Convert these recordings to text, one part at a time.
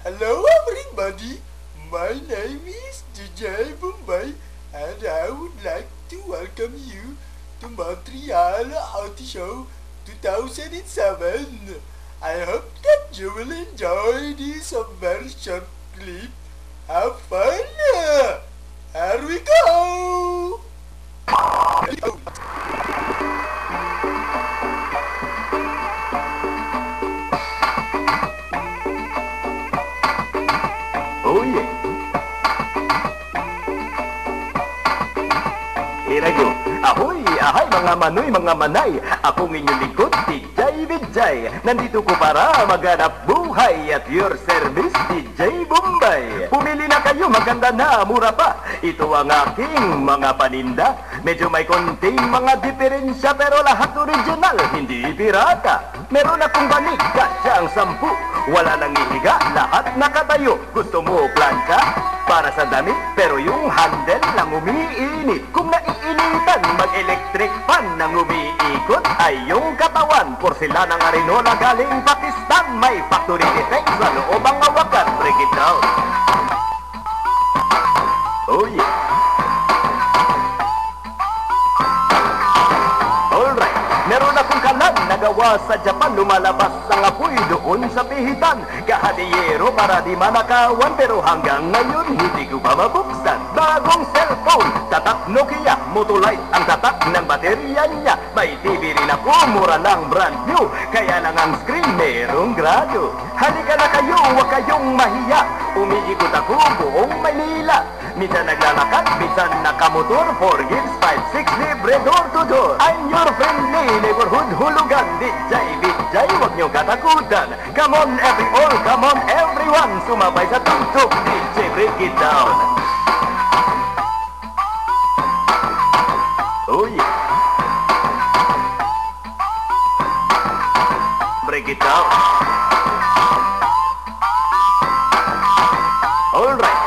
Hello everybody, my name is DJ Bombay and I would like to welcome you to Montreal Auto Show 2007. I hope that you will enjoy this very short clip. Have fun! Here we go! Oh yeah. Here I go. Ahoy, ahay mga manoy, mga manay. Akong inyong likod, DJ Vijay. Nandito ko para maghanap buhay at your service, DJ Bombay. Pumili na kayo, maganda na, mura pa. Ito ang aking mga paninda. Medyo may konting mga diferensya pero lahat original, hindi pirata. Meron akong banig, kasya ang 10. Wala nang ihiga, lahat nakatayo. Gusto mo plancha? Para sa damit, pero yung handle lang umiinit. Kung naiinitan, mag-electric fan nang umiikot ay yung katawan. Porcelana ng Arinola galing Pakistan. May factory defect sa loob ang hawakan. Break it down. Oh yeah. Alright, meron akong kalan nagawa sa Japan. Lumalabas ang apoy doon sa pihitan. Kahadiyero para di manakawan, pero hanggang ngayon hindi ko pa mabuksan. Bagong cellphone, tatak Nokia, Motolite ang tatak ng baterya niya. May TV rin ako, mura lang, brand new. Kaya lang ang screen merong grado. Halika na kayo, huwag kayong mahiya. Umiikot ako buong Maynila. Minsan naglalakad, minsan nakamotor. 4 gigs, 5, 6, libre door to door. I'm your friendly neighborhood hulugan. DJ Vijay, huwag niyong katakutan. Come on come on everyone. Sumabay sa tugtog, DJ break it down. Oh yeah. Break it down. Alright.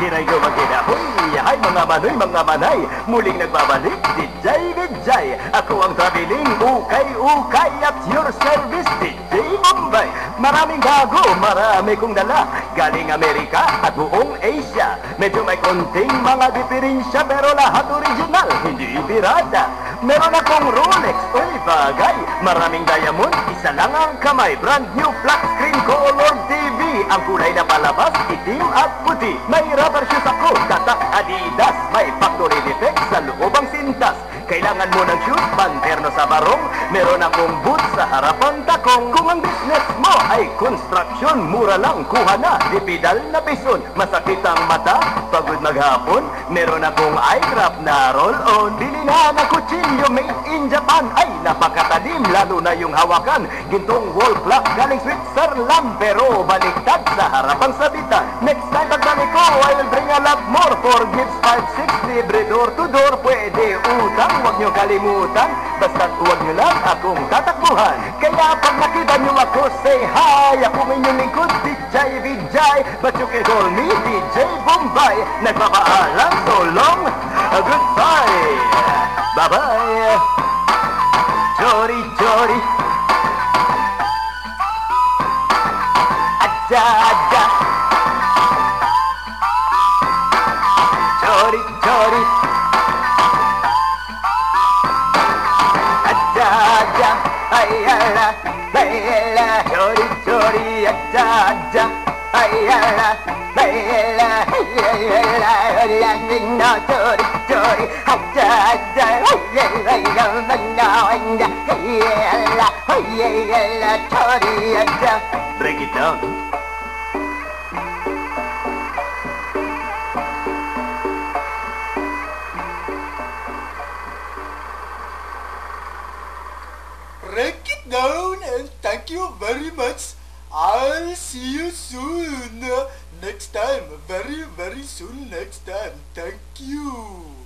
Here I go again. Ahoy! Hay mga manoy, mga manay. Muling nagbabalik, DJ Vijay. Ako ang traveling ukay-ukay at your service, DJ Bombay. Maraming bago, marami kong dala. Galing Amerika at buong Asia. Medyo may konting mga diferensya pero lahat original, hindi pirata. Meron akong Rolex, oy bagay. Maraming diamond, isa lang ang kamay. Brand new flat screen color TV. Ang kulay na palabas, itim at puti. May rubber shoes ako, tatak Adidas. May factory defect sa loob ang sintas. Kailangan mo ng shoes, panterno sa barong. Meron akong boots sa harapan takong. Kung ang business mo ay construction, mura lang, kuha na. Dipidal na pison, masakit ang mata. Pagod maghapon, meron akong eye drop na roll-on. Bili na ng kutsilyo made in Japan. Ay, napakatalim, lalo na yung hawakan. Gintong wall clock galing Switzerland, pero baliktad sa harapang sabitan. Next time pagbalik ko, I will bring a lot more. 4 gifts, 5, 6, libre door to door. Pwede utang, huwag nyo kalimutan. Basta't huwag nyo lang akong tatakbuhan. Kaya pag nakita nyo ako, say hi. Ako inyong lingkod, DJ Vijay. But you can call me DJ Bombay. Nagpapaalam, so long, goodbye. Bye-bye. Chori, chori. Aja, aja. Chori, chori. Aja, aja. Ay, ala, ay, ala. Chori, chori. Aja, aja. Ay, ala, ay, ala. Ay, ala, ay, ala. No, chori, chori. Aja, aja. Ay, ala, ay, ala. Ay, ala, ay, ala. Chori, aja. Break it down. Break it down and thank you very much. I'll see you soon. Next time. Very, very soon next time. Thank you.